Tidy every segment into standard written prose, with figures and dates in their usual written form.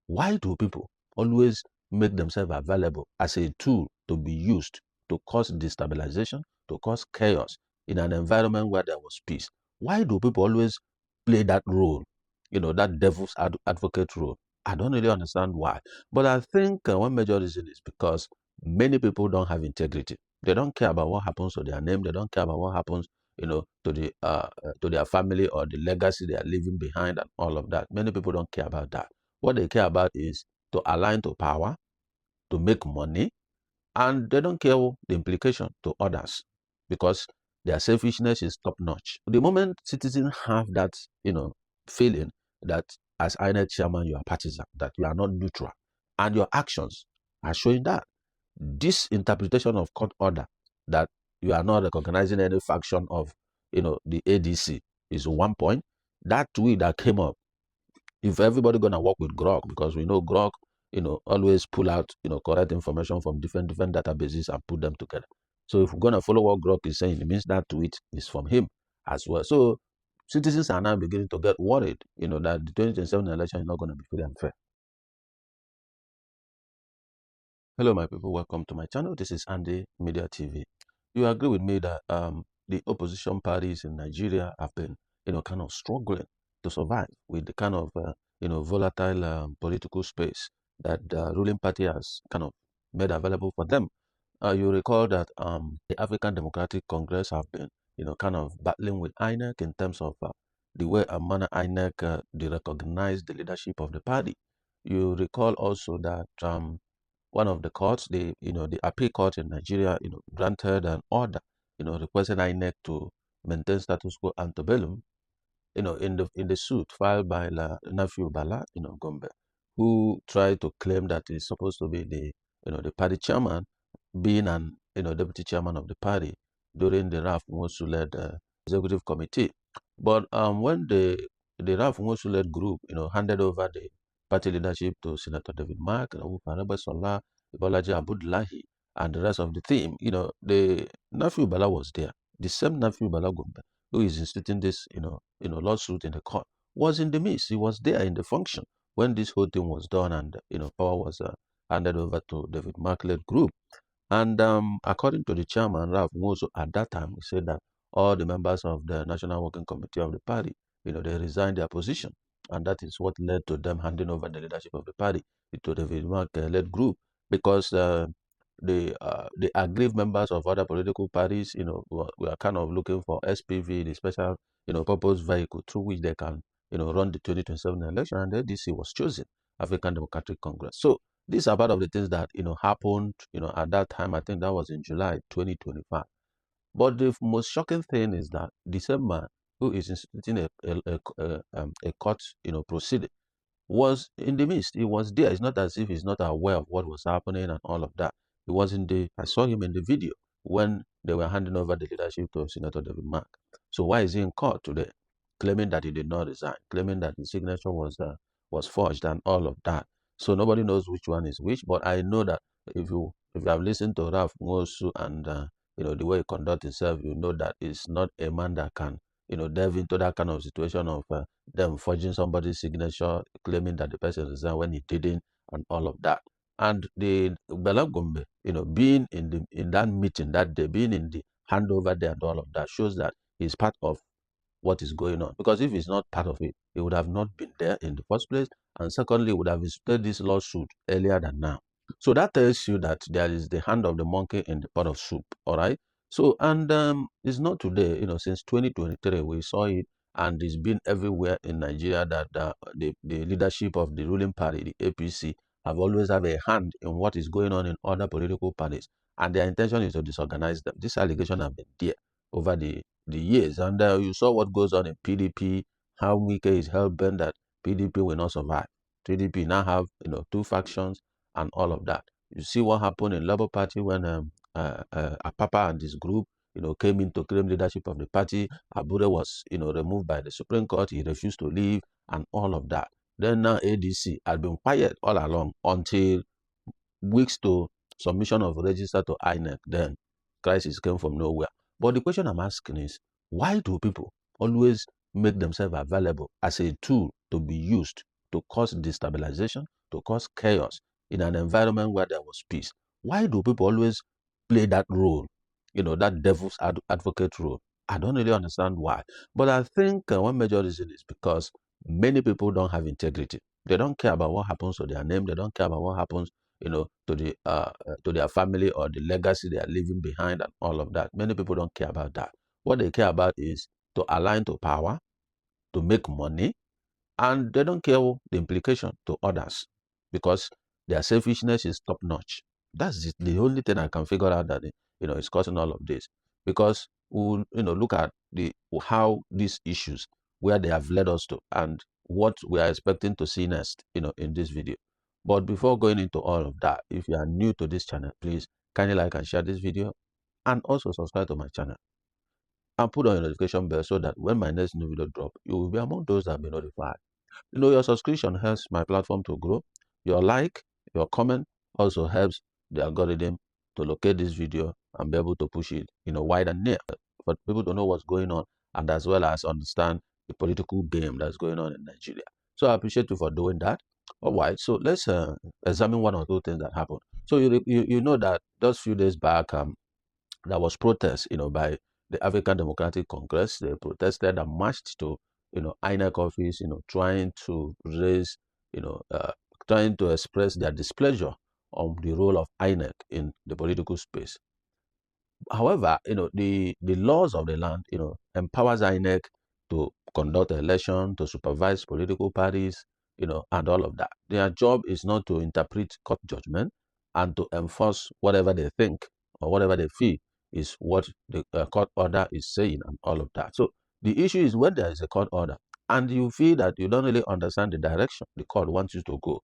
Why do people always make themselves available as a tool to be used to cause destabilization, to cause chaos in an environment where there was peace? Why do people always play that role, that devil's advocate role? I don't really understand why. But I think one major reason is because many people don't have integrity. They don't care about what happens to their name. They don't care about what happens, to their family or the legacy they are leaving behind and all of that. Many people don't care about that. What they care about is to align to power, to make money, and they don't care the implication to others because their selfishness is top notch. The moment citizens have that, feeling that as Inec chairman you are partisan, that you are not neutral, and your actions are showing that. This interpretation of court order that you are not recognizing any faction of, the ADC is one point. That tweet that came up, if everybody gonna work with Grok, because we know Grok, always pull out, correct information from different databases and put them together. So if we're gonna follow what Grok is saying, it means that tweet is from him as well. So citizens are now beginning to get worried, that the 2027 election is not going to be free and fair. Hello, my people. Welcome to my channel. This is Andy Media TV. You agree with me that the opposition parties in Nigeria have been, kind of struggling to survive with the kind of, volatile political space that the ruling party has kind of made available for them. You recall that the African Democratic Congress have been, kind of battling with Inec in terms of the way and manner Inec they recognize the leadership of the party. You recall also that one of the courts, the appeal court in Nigeria, granted an order, requesting Inec to maintain status quo antebellum, in the suit filed by Nafiu Bala, Gombe, who tried to claim that he's supposed to be the party chairman, being an deputy chairman of the party during the Raf Mosu-led executive committee. But when the Raf Mosu-led group, handed over the party leadership to Senator David Mark, Farebe Sola, Bolaji Abdullahi, and the rest of the team, the Nafiu Bala was there. The same Nafiu Bala Gombe, who is instituting this, lawsuit in the court, was in the midst. He was there in the function when this whole thing was done, and power was handed over to David Mark-led group. And according to the chairman, Ralph Nwosu, at that time, he said that all the members of the National Working Committee of the party, they resigned their position. And that is what led to them handing over the leadership of the party to the David Mark-led group, because the aggrieved members of other political parties, were kind of looking for SPV, the special, purpose vehicle through which they can, run the 2027 election, and the ADC was chosen, African Democratic Congress. So these are part of the things that, happened, at that time. I think that was in July 2025. But the most shocking thing is that the same man who is instituting a court, proceeding was in the midst. He was there. It's not as if he's not aware of what was happening and all of that. He was I saw him in the video when they were handing over the leadership to Senator David Mark. So why is he in court today, claiming that he did not resign, claiming that his signature was forged and all of that? So nobody knows which one is which, but I know that if you have listened to Ralph Ngosu and the way he conducts himself, you know that it's not a man that can delve into that kind of situation of them forging somebody's signature, claiming that the person resigned when he didn't, and all of that. And the Bala Gombe, being in that meeting that day, being in the handover there and all of that, shows that he's part of what is going on. Because if he's not part of it, he would have not been there in the first place. And secondly, would have instituted this lawsuit earlier than now. So that tells you that there is the hand of the monkey in the pot of soup. All right. So, and it's not today, since 2023, we saw it, and it's been everywhere in Nigeria that the leadership of the ruling party, the APC, have always have a hand in what is going on in other political parties. And their intention is to disorganize them. This allegation have been there over the years. And you saw what goes on in PDP, how Wike is hell-bent that PDP will not survive. PDP now have, two factions and all of that. You see what happened in Labour Party when Apapa and his group, came in to claim leadership of the party. Abure was, removed by the Supreme Court. He refused to leave and all of that. Then now ADC had been quiet all along until weeks to submission of register to Inec. Then crisis came from nowhere. But the question I'm asking is, why do people always make themselves available as a tool to be used to cause destabilization, to cause chaos in an environment where there was peace. Why do people always play that role, that devil's advocate role? I don't really understand why. But I think one major reason is because many people don't have integrity. They don't care about what happens to their name. They don't care about what happens, to their family or the legacy they are leaving behind and all of that. Many people don't care about that. What they care about is to align to power, to make money, and they don't care the implication to others because their selfishness is top notch. That's the only thing I can figure out that is causing all of this. Because we look at how these issues where they have led us to and what we are expecting to see next in this video. But before going into all of that, if you are new to this channel, please kindly like and share this video and also subscribe to my channel and put on your notification bell so that when my next new video drop, you will be among those that be notified. Your subscription helps my platform to grow. Your like, your comment also helps the algorithm to locate this video and be able to push it, wide and near for people to know what's going on and as well as understand the political game that's going on in Nigeria. So I appreciate you for doing that. All right, so let's examine one or two things that happened. So you know that just a few days back, there was protest, by the African Democratic Congress. They protested and marched to, Inec office, trying to raise, trying to express their displeasure on the role of Inec in the political space. However, the laws of the land, empowers Inec to conduct election, to supervise political parties, and all of that. Their job is not to interpret court judgment and to enforce whatever they think or whatever they feel is what the court order is saying and all of that. So the issue is when there is a court order and you feel that you don't really understand the direction the court wants you to go,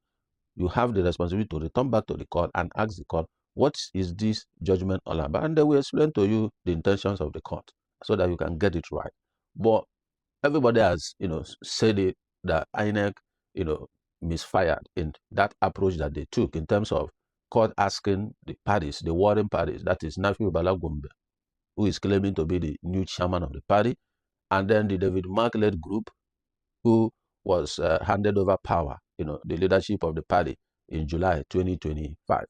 you have the responsibility to return back to the court and ask the court, what is this judgment all about? And they will explain to you the intentions of the court so that you can get it right. But everybody has, said it that INEC, misfired in that approach that they took in terms of court asking the parties, the warring parties, that is Nafi Balagumbe, who is claiming to be the new chairman of the party, and then the David Mark-led group, who was handed over power, the leadership of the party in July 2025.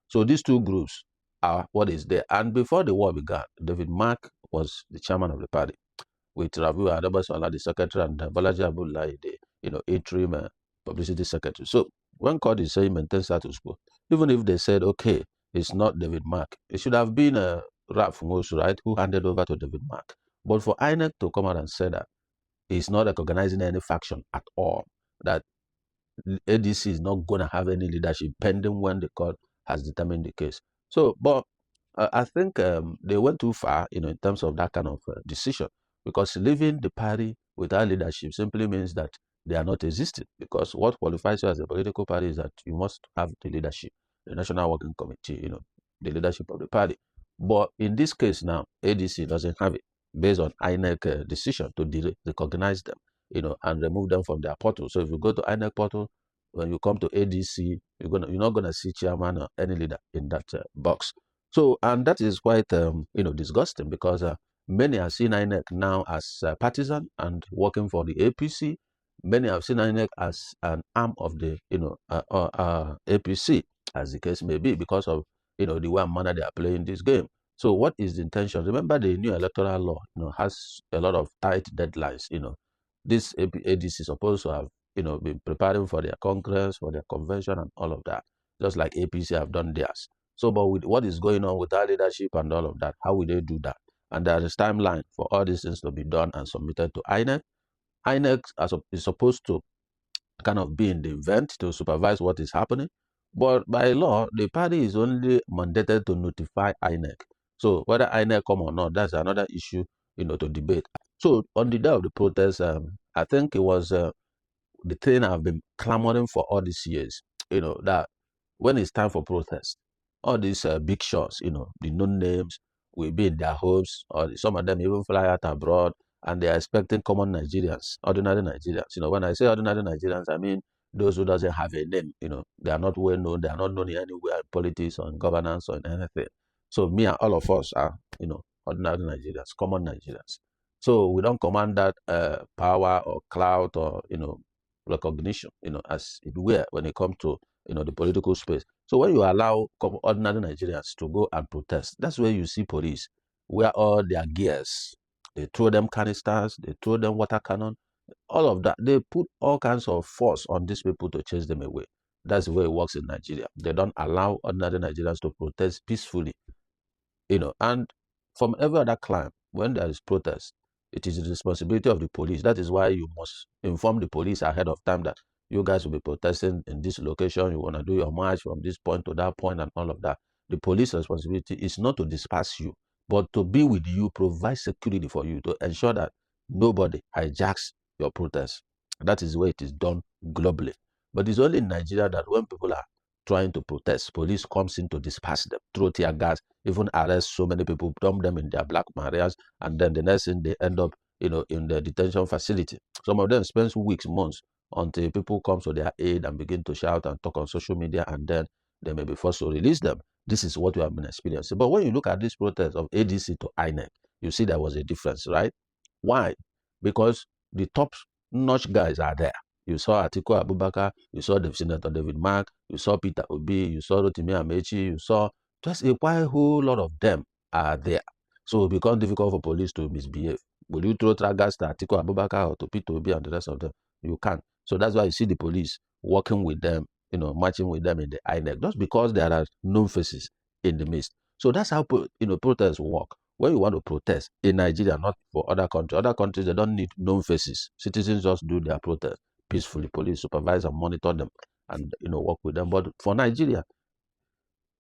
So these two groups are what is there. And before the war began, David Mark was the chairman of the party, with Rabiu Adabasola, the secretary, and Balaji Abdullahi, the interim publicity secretary. So when court is saying maintain status quo, even if they said, okay, it's not David Mark, it should have been Ralph Ngosu, right, who handed over to David Mark. But for INEC to come out and say that he's not recognizing any faction at all, that ADC is not going to have any leadership pending when the court has determined the case. So, but I think they went too far, in terms of that kind of decision, because leaving the party without leadership simply means that they are not existing. Because what qualifies you as a political party is that you must have the leadership, the National Working Committee, the leadership of the party. But in this case now, ADC doesn't have it, based on INEC decision to recognize them, and remove them from their portal. So if you go to INEC portal, when you come to ADC, you're not gonna see chairman or any leader in that box. So, and that is quite, disgusting, because many have seen INEC now as partisan and working for the APC. Many have seen INEC as an arm of the, APC, as the case may be, because of, the way and manner they are playing this game. So what is the intention? Remember, the new electoral law, has a lot of tight deadlines. This ADC is supposed to have, been preparing for their congress, for their convention and all of that, just like APC have done theirs. So, but with what is going on with our leadership and all of that, how will they do that? And there is timeline for all these things to be done and submitted to INEC. INEC is supposed to kind of be in the event to supervise what is happening. But by law, the party is only mandated to notify INEC. So whether INEC come or not, that's another issue, to debate. So on the day of the protest, I think it was the thing I've been clamoring for all these years, that when it's time for protest, all these big shots, the known names will be in their homes, or some of them even fly out abroad, and they are expecting common Nigerians, ordinary Nigerians. When I say ordinary Nigerians, I mean those who doesn't have a name. They are not well known, they are not known anywhere in politics or in governance or in anything. So me and all of us are, ordinary Nigerians, common Nigerians. So we don't command that power or clout or, recognition, as it were, when it comes to the political space. So when you allow ordinary Nigerians to go and protest, that's where you see police wear all their gears. They throw them canisters, they throw them water cannon, all of that. They put all kinds of force on these people to chase them away. That's the way it works in Nigeria. They don't allow ordinary Nigerians to protest peacefully, and from every other crime, when there is protest, it is the responsibility of the police. That is why you must inform the police ahead of time that you guys will be protesting in this location. You want to do your march from this point to that point and all of that. The police responsibility is not to disperse you, but to be with you, provide security for you, to ensure that nobody hijacks your protest. That is the way it is done globally. But it's only in Nigeria that when people are trying to protest, police comes in to disperse them, throw tear gas, even arrest so many people, dump them in their black areas, and then the next thing they end up, in the detention facility. Some of them spend weeks, months, until people come to their aid and begin to shout and talk on social media, and then they may be forced to release them. This is what we have been experiencing. But when you look at this protest of ADC to Inec, you see there was a difference, right? Why? Because the top-notch guys are there. You saw Atiku Abubakar, you saw the Senator David Mark, you saw Peter Obi, you saw Rotimi Amechi, you saw just a quite whole lot of them are there. So it becomes difficult for police to misbehave. Will you throw traggers to Atiku Abubakar or to Peter Obi and the rest of them? You can't. So that's why you see the police working with them, marching with them in the INEC, just because there are known faces in the midst. So that's how protests work. When you want to protest in Nigeria, not for other countries, they don't need known faces. Citizens just do their protest peacefully. Police supervise and monitor them and work with them. But for Nigeria,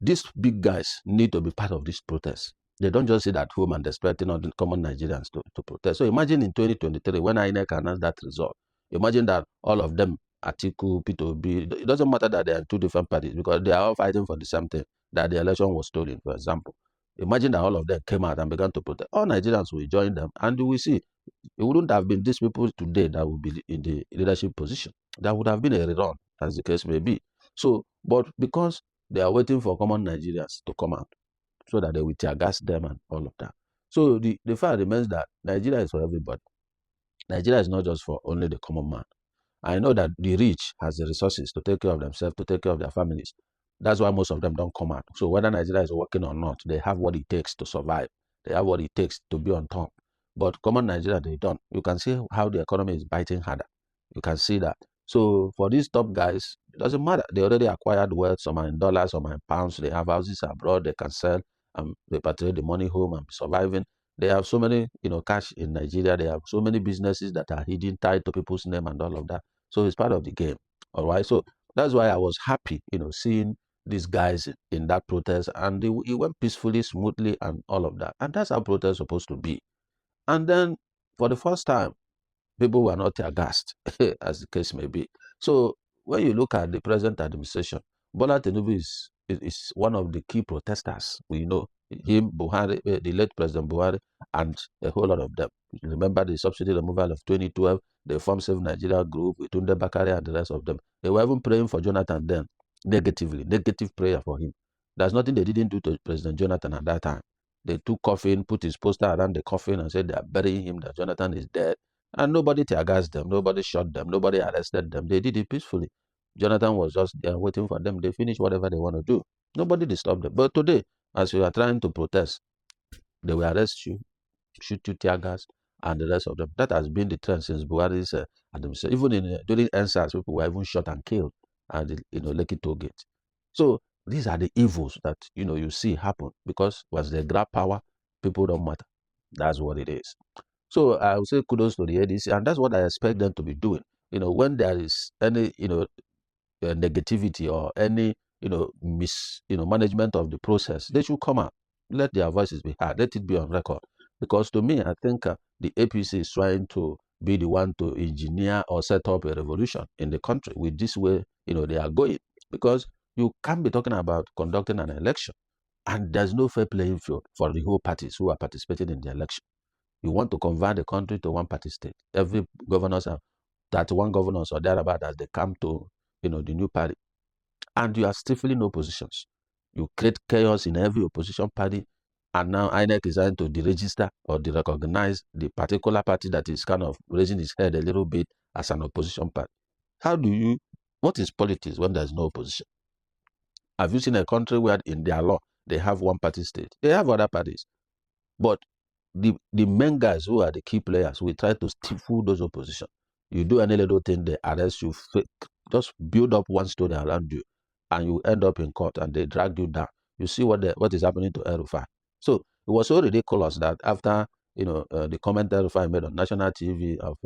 these big guys need to be part of this protest. They don't just sit at home and expecting all the common Nigerians to protest. So imagine in 2023, when INEC announced that result, imagine that all of them, Atiku, Peter Obi, it doesn't matter that they are in two different parties because they are all fighting for the same thing, that the election was stolen, for example. Imagine that all of them came out and began to protest. All Nigerians will join them, and we see it wouldn't have been these people today that would be in the leadership position. That would have been a rerun, as the case may be. So, but because they are waiting for common Nigerians to come out so that they will tear gas them and all of that. So the fact remains that Nigeria is for everybody. Nigeria is not just for only the common man. I know that the rich has the resources to take care of themselves, to take care of their families. That's why most of them don't come out. So whether Nigeria is working or not, they have what it takes to survive. They have what it takes to be on top. But common Nigeria, they don't. You can see how the economy is biting harder. You can see that. So for these top guys, it doesn't matter. They already acquired wealth. Some are in dollars, some are in pounds. They have houses abroad. They can sell and repatriate the money home and be surviving. They have so many, cash in Nigeria. They have so many businesses that are hidden, tied to people's name and all of that. So it's part of the game. All right. So that's why I was happy, seeing these guys in that protest, and it went peacefully, smoothly, and all of that. And that's how protest is supposed to be. And then for the first time, people were not aghast, as the case may be. So when you look at the present administration, Bola Tinubu is one of the key protesters. We know him, Buhari, the late President Buhari, and a whole lot of them. Remember the subsidy removal of 2012, they formed Save Nigeria Group with Tunde Bakare and the rest of them. They were even praying for Jonathan then, negative prayer for him. There's nothing they didn't do to President Jonathan at that time. They took coffin, put his poster around the coffin and said they are burying him, that Jonathan is dead. And nobody tear-gassed them, nobody shot them, nobody arrested them. They did it peacefully. Jonathan was just there waiting for them. They finish whatever they want to do. Nobody disturbed them. But today, as you are trying to protest, they will arrest you, shoot you tear gas, and the rest of them. That has been the trend since Buhari's administration. Even during NSAS, people were even shot and killed at the Lekki toll gate. So these are the evils that you see happen because once they grab power, people don't matter. That's what it is. So I would say kudos to the ADC, and that's what I expect them to be doing. When there is any negativity or any management of the process, they should come out, let their voices be heard, let it be on record. Because to me, I think the APC is trying to be the one to engineer or set up a revolution in the country with this way they are going. Because you can't be talking about conducting an election and there's no fair playing field for the whole parties who are participating in the election. You want to convert the country to one-party state. Every governors have 31 governors or thereabout as they come to the new party. And you are stifling oppositions. You create chaos in every opposition party. And now INEC is trying to deregister or derecognize the particular party that is kind of raising its head a little bit as an opposition party. What is politics when there's no opposition? Have you seen a country where in their law they have one party state? They have other parties. But the main guys who are the key players will try to stifle those opposition. You do any little thing, they arrest you, just build up one story around you, and you end up in court and they drag you down. You see what is happening to El-Rufai. So it was so ridiculous that after the comment El-Rufai made on national TV of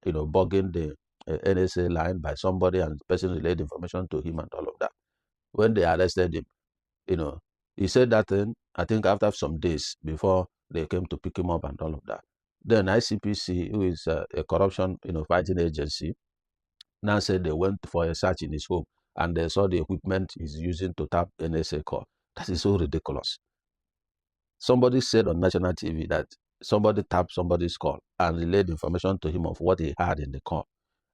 bugging the NSA line by somebody and the person relayed information to him and all of that. When they arrested him, he said that thing, I think after some days before they came to pick him up and all of that. Then ICPC, who is a corruption, fighting agency, now said they went for a search in his home and they saw the equipment he's using to tap NSA call. That is so ridiculous. Somebody said on national TV that somebody tapped somebody's call and relayed information to him of what he had in the call.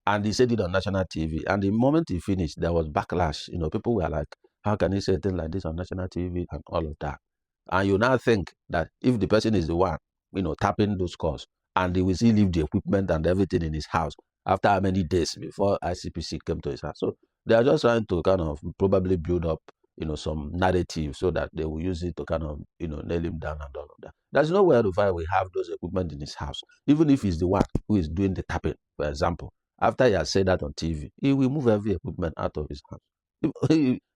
And he said it on national TV. And the moment he finished, there was backlash. People were like, how can he say things like this on national TV and all of that? And you now think that if the person is the one, tapping those calls, and he will still leave the equipment and everything in his house after how many days before ICPC came to his house. So they are just trying to kind of probably build up, some narrative so that they will use it to kind of, nail him down and all of that. There's nowhere to find we have those equipment in his house, even if he's the one who is doing the tapping, for example. After he has said that on TV, he will move every equipment out of his house.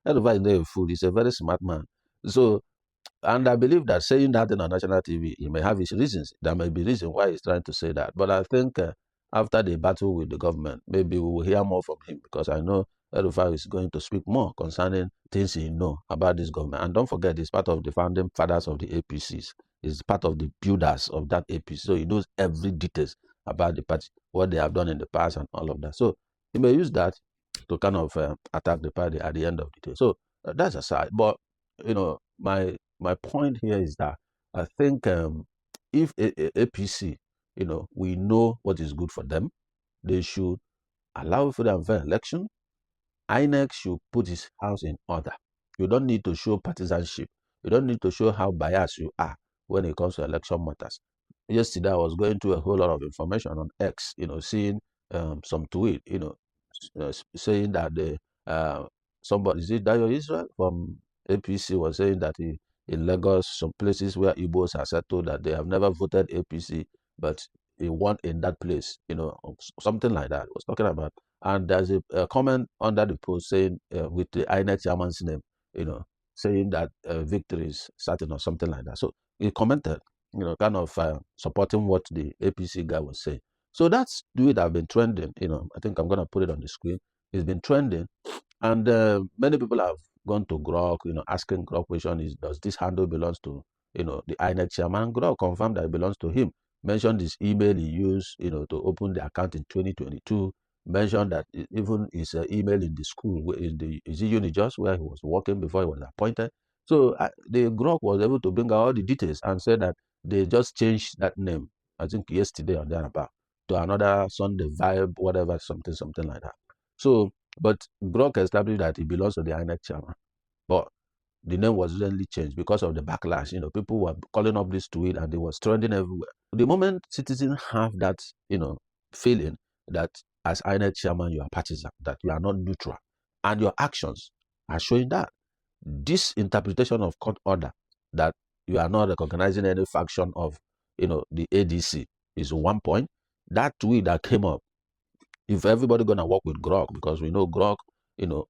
Everybody is not a fool. He's a very smart man. So, and I believe that saying that on national TV, he may have his reasons. There may be reason why he's trying to say that. But I think after the battle with the government, maybe we will hear more from him, because I know El-Rufai is going to speak more concerning things he knows about this government. And don't forget, he's part of the founding fathers of the APCs. He's part of the builders of that APC. So he knows every details about the party, what they have done in the past and all of that. So he may use that to kind of attack the party at the end of the day. So that's aside. But, my point here is that I think if APC, we know what is good for them, they should allow for the fair election. Inec should put his house in order. You don't need to show partisanship. You don't need to show how biased you are when it comes to election matters. Yesterday, I was going through a whole lot of information on X, seeing some tweet, saying that somebody, is it Dayo Israel from APC, was saying that in Lagos, some places where Igbos are settled, that they have never voted APC, but he won in that place, something like that. I was talking about. And there's a comment under the post saying, with the Inec chairman's name, saying that victory is certain or something like that. So he commented, kind of supporting what the APC guy was saying. So that's the way that have been trending. I think I'm going to put it on the screen. It's been trending. And many people have gone to Grok, asking Grok question is, does this handle belongs to, the INEC chairman? Grok confirmed that it belongs to him. Mentioned his email he used, to open the account in 2022. Mentioned that even his email in the school, is it Unijust, where he was working before he was appointed. So the Grok was able to bring out all the details and said that they just changed that name, I think yesterday or thereabout, to another Sunday Vibe, whatever, something like that. So, but Grok established that it belongs to the INEC chairman. But the name was recently changed because of the backlash. People were calling up this tweet and it was trending everywhere. The moment citizens have that, feeling that as INEC chairman, you are partisan, that you are not neutral, and your actions are showing that. This interpretation of court order that you are not recognizing any faction of, the ADC is one point. That tweet that came up, if everybody gonna work with Grok, because we know Grok,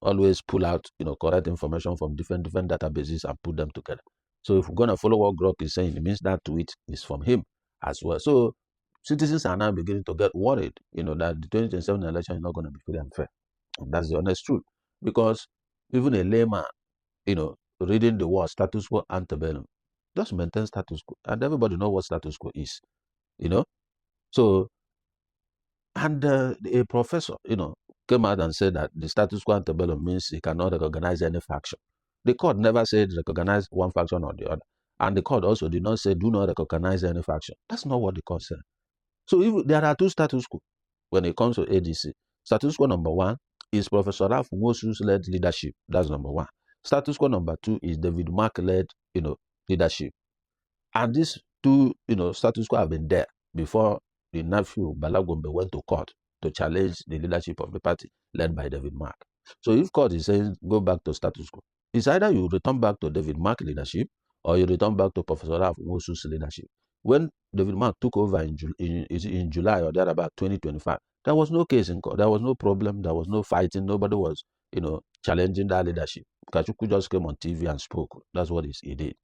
always pull out, correct information from different databases and put them together. So if we're gonna follow what Grok is saying, it means that tweet is from him as well. So citizens are now beginning to get worried, that the 2027 election is not going to be free and fair. And that's the honest truth. Because even a layman, reading the word status quo antebellum, just maintain status quo. And everybody knows what status quo is, So, and a professor, came out and said that the status quo antebellum means he cannot recognize any faction. The court never said recognize one faction or the other. And the court also did not say do not recognize any faction. That's not what the court said. So if there are two status quo when it comes to ADC. Status quo number one is Professor Ralph Nwosu's led leadership. That's number one. Status quo number two is David Mark led, leadership. And these two, status quo have been there before the nephew Balagombe went to court to challenge the leadership of the party led by David Mark. So if court is saying go back to status quo, it's either you return back to David Mark leadership or you return back to Professor Ralph Wosu's leadership. When David Mark took over in July or thereabout 2025, there was no case in court. There was no problem. There was no fighting. Nobody was, challenging that leadership. Kachuku just came on TV and spoke. That's what he did.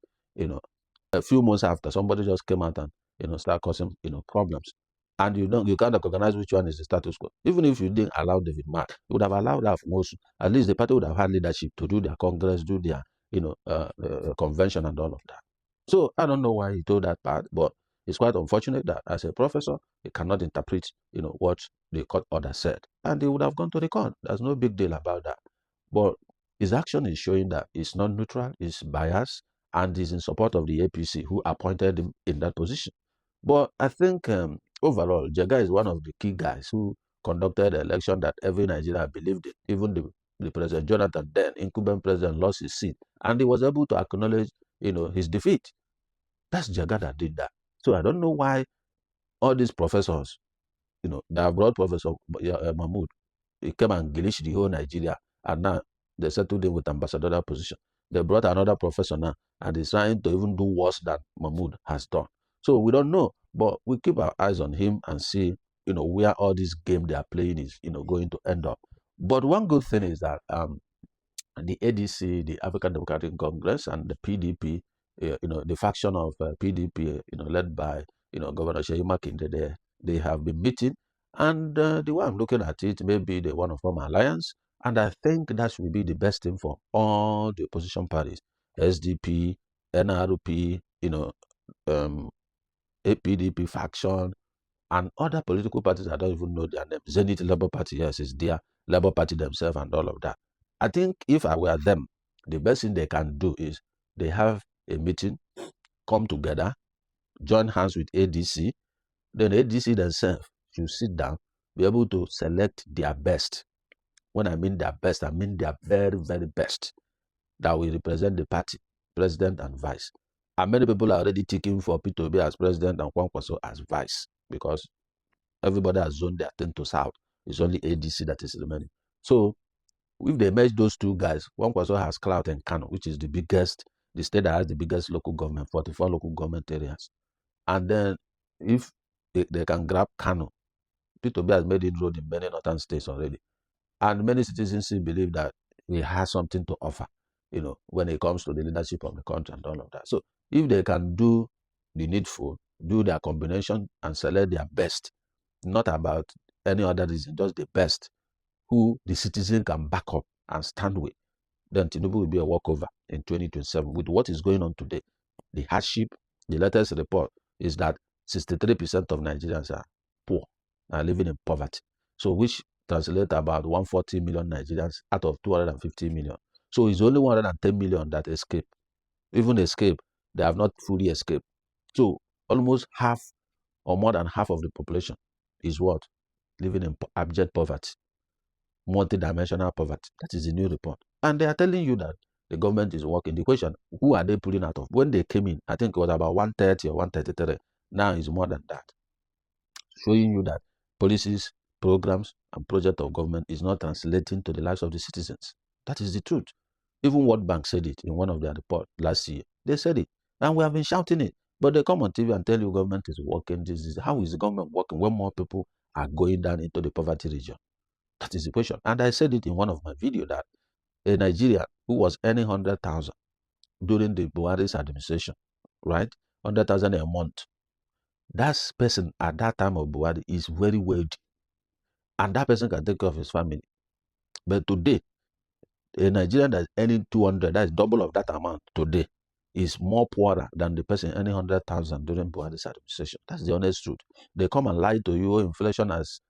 A few months after, somebody just came out and start causing problems. And you can't recognize which one is the status quo. Even if you didn't allow David Mark, you would have allowed that for most. At least the party would have had leadership to do their congress, do their convention and all of that. So I don't know why he told that part, but it's quite unfortunate that as a professor, he cannot interpret what the court order said, and he would have gone to the court. There's no big deal about that. But his action is showing that he's not neutral, he's biased, and he's in support of the APC who appointed him in that position. But I think overall, Jega is one of the key guys who conducted the election that every Nigerian believed in. Even the President Jonathan, then incumbent president, lost his seat, and he was able to acknowledge his defeat. That's Jega that did that. So I don't know why all these professors, they have brought Professor Mahmoud. He came and glitched the whole Nigeria, and now they settled him with ambassadorial position. They brought another professor now, and he's trying to even do worse than Mahmoud has done. So we don't know, but we keep our eyes on him and see, where all this game they are playing is, going to end up. But one good thing is that the ADC, the African Democratic Congress, and the PDP, the faction of PDP, led by, Governor Seyi Makinde, they have been meeting. And the way I'm looking at it, maybe they want to form an alliance. And I think that should be the best thing for all the opposition parties, SDP, NRP, APDP faction, and other political parties. I don't even know their name. Zenith Labour Party, yes, it's their Labour Party themselves and all of that. I think if I were them, the best thing they can do is they have a meeting, come together, join hands with ADC, then ADC themselves should sit down, be able to select their best. When I mean their best, I mean their very, very best that will represent the party, president and vice. And many people are already taking for P2B as president and Kwankwaso as vice, because everybody has zoned their thing to south. It's only ADC that is remaining. So if they merge those two guys, Kwankwaso has clout in Kano, which is the state that has the biggest local government, 44 local government areas. And then if they can grab Kano, P2B has made inroad in many northern states already. And many citizens still believe that he has something to offer, when it comes to the leadership of the country and all of that. So if they can do the needful, do their combination and select their best, not about any other reason, just the best, who the citizen can back up and stand with, then Tinubu will be a walkover in 2027. With what is going on today, the hardship, the latest report is that 63% of Nigerians are poor, are living in poverty. So which translates about 140 million Nigerians out of 250 million. So it's only 110 million that escape. Even escape, they have not fully escaped. So almost half or more than half of the population is what? Living in abject poverty, multidimensional poverty. That is the new report. And they are telling you that the government is working. The question, who are they pulling out of? When they came in, I think it was about 130 or 133. Now it's more than that. Showing you that policies, programs, and project of government is not translating to the lives of the citizens. That is the truth. Even World Bank said it in one of their reports last year. They said it. And we have been shouting it. But they come on TV and tell you government is working. How is the government working when more people are going down into the poverty region? That is the question. And I said it in one of my videos that a Nigerian who was earning 100,000 during the Buhari's administration, right? 100,000 a month. That person at that time of Buhari is very wealthy. And that person can take care of his family. But today, a Nigerian that is earning 200, that is double of that amount today, is more poorer than the person earning 100,000 during Buhari's administration. That's the honest truth. They come and lie to you, inflation has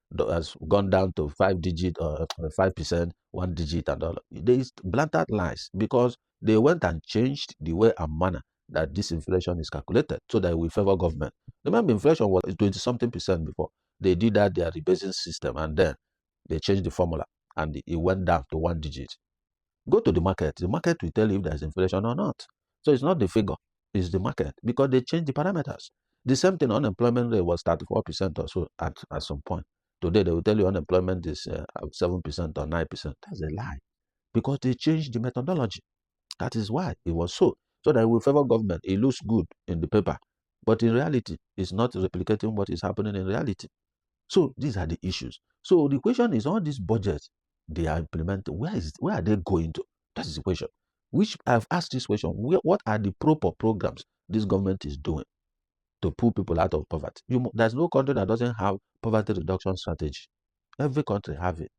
gone down to 5 digit or 5%, 1 digit and all. There is blatant lies because they went and changed the way and manner that this inflation is calculated so that we favor government. Remember, inflation was 20-something% before. They did that, their rebasing system, and then they changed the formula and it went down to 1 digit. Go to the market. The market will tell you if there's inflation or not. So it's not the figure, it's the market because they changed the parameters. The same thing, unemployment rate was 34% or so at some point. Today, they will tell you unemployment is 7% or 9%. That's a lie. Because they changed the methodology. That is why it was so. So that it will favor government. It looks good in the paper. But in reality, it's not replicating what is happening in reality. So these are the issues. So the question is, all these budgets they are implementing, where are they going to? That is the question. Which I've asked this question, what are the proper programs this government is doing to pull people out of poverty? There's no country that doesn't have poverty reduction strategy. Every country have it,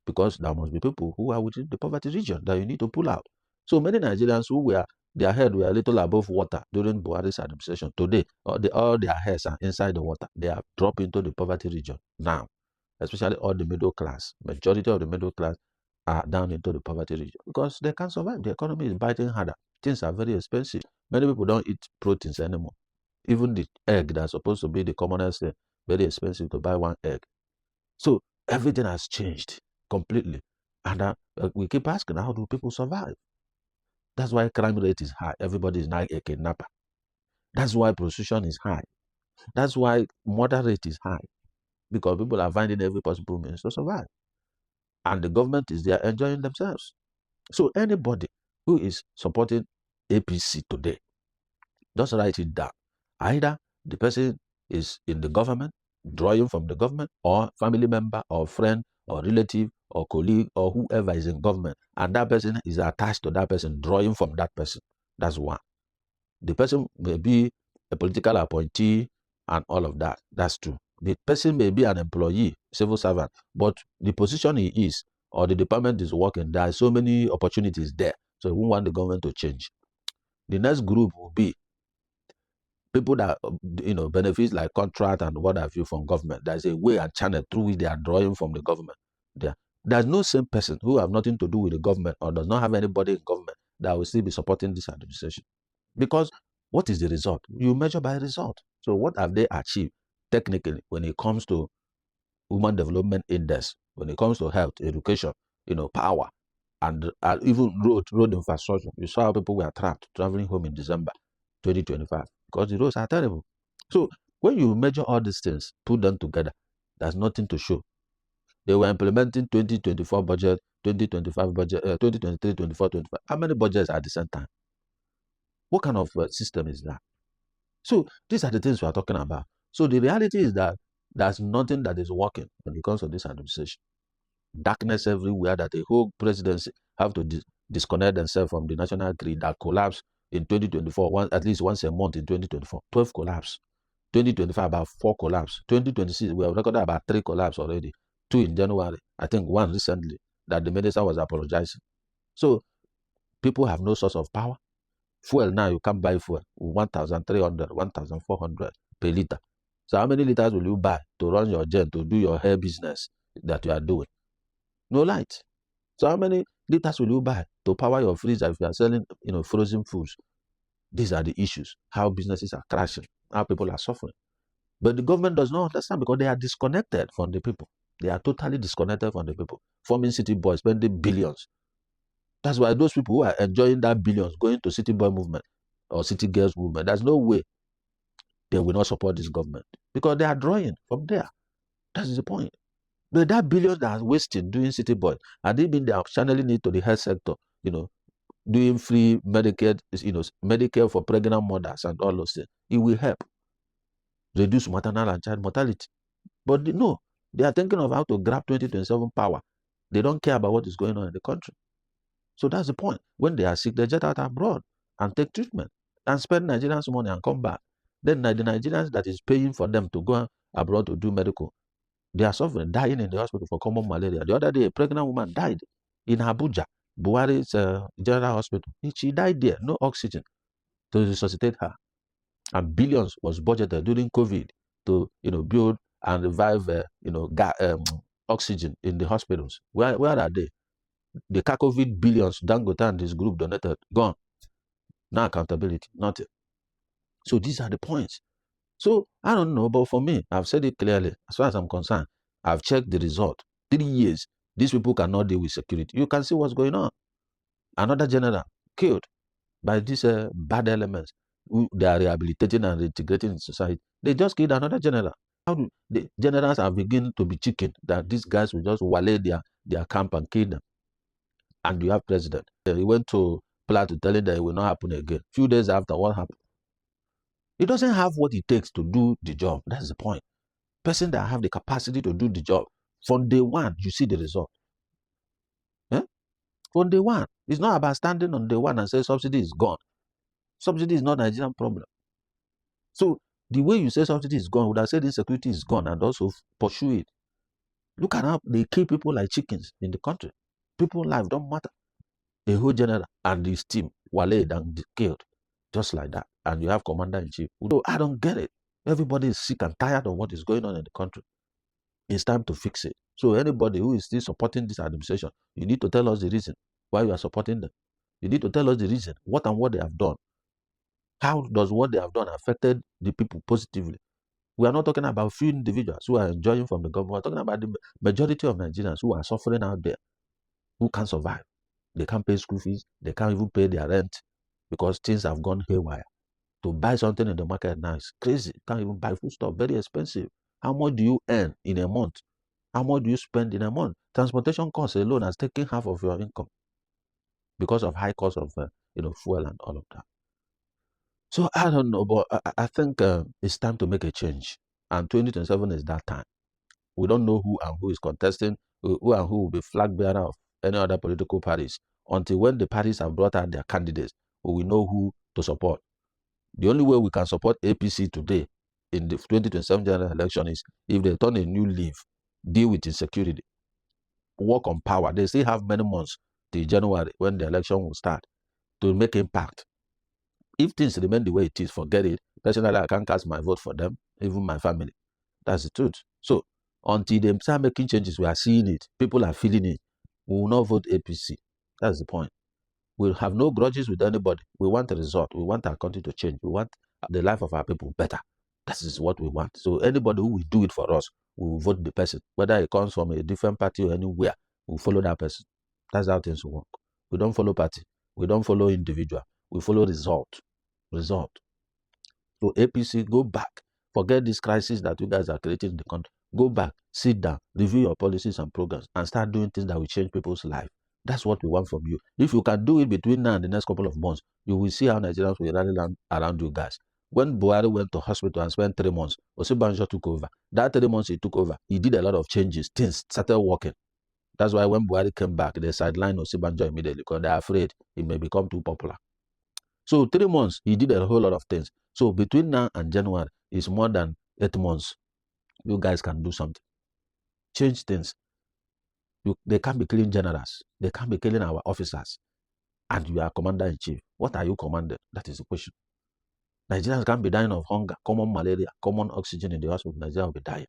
because there must be people who are within the poverty region that you need to pull out. So many Nigerians who were, their head were a little above water during Buhari's administration, today all their heads are inside the water. They are dropped into the poverty region now, especially all the middle class. Majority of the middle class are down into the poverty region because they can't survive. The economy is biting harder. Things are very expensive. Many people don't eat proteins anymore. Even the egg that's supposed to be the commonest thing, very expensive to buy one egg. So everything has changed completely. And we keep asking, how do people survive? That's why crime rate is high. Everybody is now a kidnapper. That's why prostitution is high. That's why murder rate is high. Because people are finding every possible means to survive. And the government is there enjoying themselves. So anybody who is supporting APC today, just write it down. Either the person is in the government, drawing from the government, or family member, or friend, or relative, or colleague, or whoever is in government, and that person is attached to that person, drawing from that person. That's one. The person may be a political appointee and all of that. That's two. The person may be an employee, civil servant, but the position he is, or the department is working, there are so many opportunities there. So we want the government to change. The next group will be people that benefits like contract and what have you from government. There's a way and channel through which they are drawing from the government. There's no same person who have nothing to do with the government or does not have anybody in government that will still be supporting this administration. Because what is the result? You measure by result. So what have they achieved technically when it comes to Human Development Index, when it comes to health, education, power, and even road infrastructure? You saw how people were trapped traveling home in December 2025 because the roads are terrible. So when you measure all these things, put them together, there's nothing to show. They were implementing 2024 budget, 2025 budget, 2023, 24, 25. How many budgets at the same time? What kind of system is that? So these are the things we are talking about. So the reality is that there's nothing that is working when it comes to this administration. Darkness everywhere, that the whole presidency have to disconnect themselves from the national grid that collapsed in 2024, at least once a month in 2024. 12 collapse. 2025, about 4 collapse. 2026, we have recorded about 3 collapse already. 2 in January. I think 1 recently that the minister was apologizing. So people have no source of power. Fuel now, you can't buy fuel. 1,300, 1,400 per liter. So how many liters will you buy to run your gen, to do your hair business that you are doing? No light. So how many liters will you buy to power your freezer if you are selling, frozen foods? These are the issues. How businesses are crashing, how people are suffering. But the government does not understand because they are disconnected from the people. They are totally disconnected from the people. Forming city boys, spending billions. That's why those people who are enjoying that billions going to city boy movement or city girls movement, there's no way they will not support this government because they are drawing from there. That is the point. But that billions that are wasted doing city boy, and they been they are channeling it to the health sector, doing free Medicare, Medicare for pregnant mothers and all those things. It will help reduce maternal and child mortality. But no, they are thinking of how to grab 2027 power. They don't care about what is going on in the country. So that's the point. When they are sick, they jet out abroad and take treatment and spend Nigerians' money and come back. Then the Nigerians that is paying for them to go abroad to do medical, they are suffering, dying in the hospital for common malaria. The other day, a pregnant woman died in Abuja, Buhari's general hospital. She died there, no oxygen to resuscitate her. And billions was budgeted during COVID to build and revive oxygen in the hospitals. Where are they? The COVID billions Dangote and this group donated, gone. No accountability, nothing. So these are the points. So I don't know, but for me, I've said it clearly. As far as I'm concerned, I've checked the result. 3 years, these people cannot deal with security. You can see what's going on. Another general killed by these bad elements who they are rehabilitating and reintegrating in society. They just killed another general. How do the generals are beginning to be chicken that these guys will just wale their camp and kill them? And you have president. He went to Plateau telling that it will not happen again. Few days after, what happened? He doesn't have what it takes to do the job. That's the point. Person that have the capacity to do the job, from day one, you see the result. Eh? From day one. It's not about standing on day one and say subsidy is gone. Subsidy is not a Nigerian problem. So the way you say subsidy is gone, would have said insecurity is gone and also pursue it. Look at how they kill people like chickens in the country. People's life don't matter. A whole general and his team were laid and killed. Just like that. And you have commander-in-chief. So I don't get it. Everybody is sick and tired of what is going on in the country. It's time to fix it. So anybody who is still supporting this administration, you need to tell us the reason why you are supporting them. You need to tell us the reason, what they have done. How does what they have done affected the people positively? We are not talking about few individuals who are enjoying from the government. We're talking about the majority of Nigerians who are suffering out there, who can't survive. They can't pay school fees. They can't even pay their rent because things have gone haywire. To buy something in the market now is crazy. Can't even buy food stuff. Very expensive. How much do you earn in a month? How much do you spend in a month? Transportation costs alone has taken half of your income because of high cost of fuel and all of that. So I don't know, but I think it's time to make a change. And 2027 is that time. We don't know who and who is contesting, who and who will be flag bearer of any other political parties. Until when the parties have brought out their candidates, we will know who to support. The only way we can support APC today in the 2027 general election is if they turn a new leaf, deal with insecurity, work on power. They still have many months till January when the election will start to make impact. If things remain the way it is, forget it. Personally, I can't cast my vote for them, even my family. That's the truth. So until they start making changes, we are seeing it. People are feeling it. We will not vote APC. That's the point. We'll have no grudges with anybody. We want a result. We want our country to change. We want the life of our people better. That is what we want. So anybody who will do it for us, we will vote the person. Whether it comes from a different party or anywhere, we'll follow that person. That's how things work. We don't follow party. We don't follow individual. We follow result. Result. So APC, go back. Forget this crisis that you guys are creating in the country. Go back, sit down, review your policies and programs, and start doing things that will change people's life. That's what we want from you. If you can do it between now and the next couple of months, you will see how Nigerians will rally around you guys. When Buhari went to hospital and spent 3 months, Osibanjo took over. That 3 months he took over, he did a lot of changes. Things started working. That's why when Buhari came back, they sidelined Osibanjo immediately because they're afraid he may become too popular. So 3 months, he did a whole lot of things. So between now and January, is more than 8 months. You guys can do something. Change things. They can't be killing generals. They can't be killing our officers. And you are commander-in-chief. What are you commanding? That is the question. Nigerians can't be dying of hunger, common malaria, common oxygen in the hospital. Nigeria will be dying.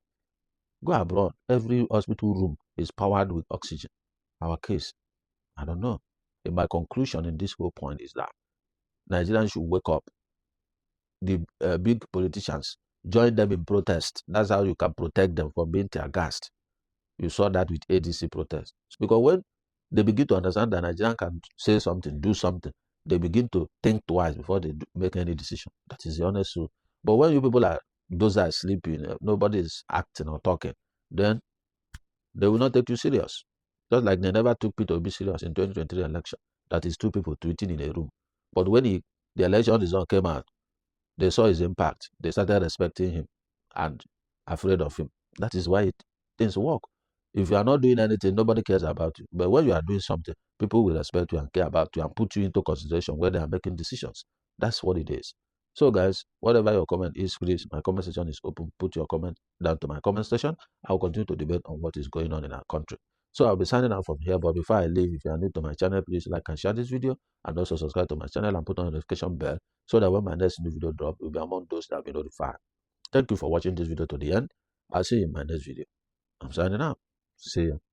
Go abroad. Every hospital room is powered with oxygen. Our case, I don't know. And my conclusion in this whole point is that Nigerians should wake up. The big politicians, join them in protest. That's how you can protect them from being tear gassed. You saw that with ADC protests. Because when they begin to understand that Nigerian can say something, do something, they begin to think twice before they make any decision. That is the honest truth. But when you people those are sleeping, nobody is acting or talking, then they will not take you serious. Just like they never took Peter Obi serious in 2023 election. That is 2 people tweeting in a room. But when the election result came out, they saw his impact. They started respecting him and afraid of him. That is why things work. If you are not doing anything, nobody cares about you. But when you are doing something, people will respect you and care about you and put you into consideration when they are making decisions. That's what it is. So guys, whatever your comment is, please, my comment section is open. Put your comment down to my comment section. I'll continue to debate on what is going on in our country. So I'll be signing out from here. But before I leave, if you are new to my channel, please like and share this video. And also subscribe to my channel and put on the notification bell so that when my next new video drop, you'll be among those that will be notified. Thank you for watching this video to the end. I'll see you in my next video. I'm signing out. See you.